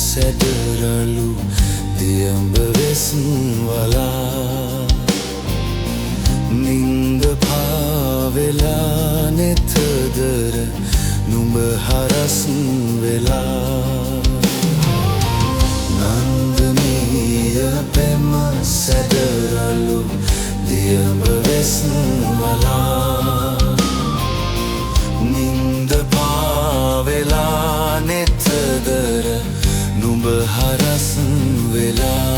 සැඩරලු දියඹ වෙසන් වලා නින්ද පාවෙලා නෙතදර නුඹ හරසන් වෙලා නන්දනීය පෙම සැඩරලු දියඹ වෙසන් වලා නින්ද පාවෙලා නෙතදර නුඹ හරසන් වෙලා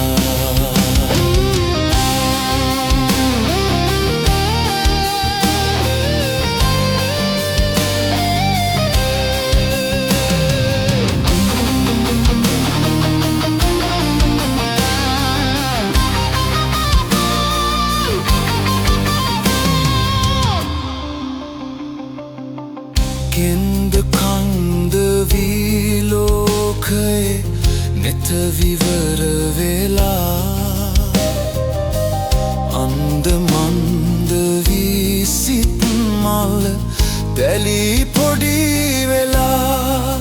කෙන්ද කන්ද වීලෝකයේ නෙත විවර වෙලා අන්ද මන්ද වී සිත් මල්ල දැලී පොඩි වෙලා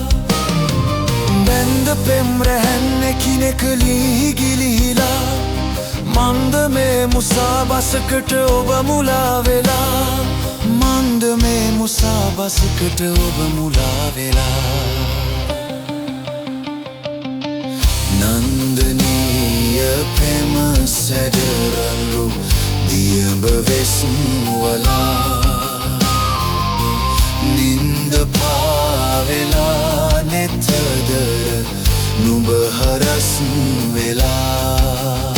බැන්ද පෙම් රැහැන් එකිනෙකලී ගිලිහිලා මන්ද මේ මුසා බසකට ඔබ මුලා වෙලා මන්ද මේ මුසා බසකට ඔබ මුලා වෙලා නන්දනීය පෙම සැඩරලු දියඹ වෙසන් වලා නින්ද පාවෙලා නෙතදර නුඹ හරසන් වෙලා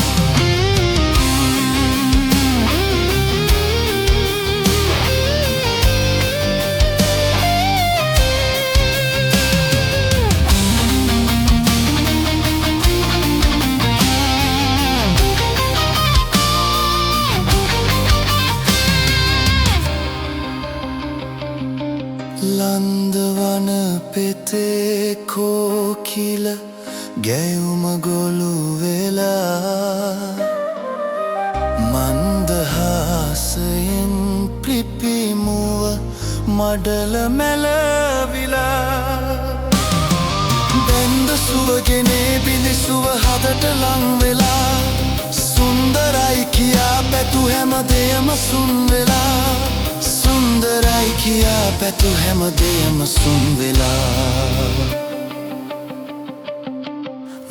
ලන්දවන පෙතේ කෝකිල ගැයුම ගොළු වෙලා මන්දහාසයෙන් පිපිමුව මඩල මැලවිලා බැන්ද සුවගෙනේ බිලිසුව හදට ලං වෙලා සුන්දරයි කියා පැතු හැම දෙයම සුන් වෙලා සුන්දරයි කියා පැතු හැම දෙයම සුන් වෙලා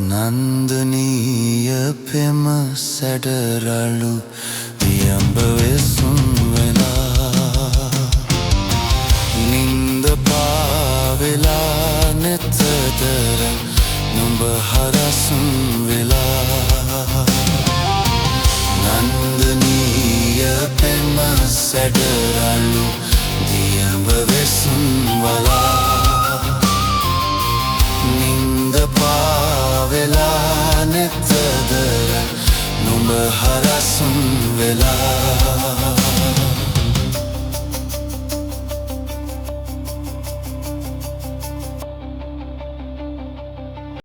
නන්දනීය පෙම සැඩරලු දියඹ වෙසන් වෙලා නින්ද පාවෙලා නෙතදර නුඹ හරසන් වෙලා නන්දනීය පෙම සැඩරලු දියඹ වෙසන් වලා නින්ද පාවෙලා නෙතදර නුඹ හරසන් වෙලා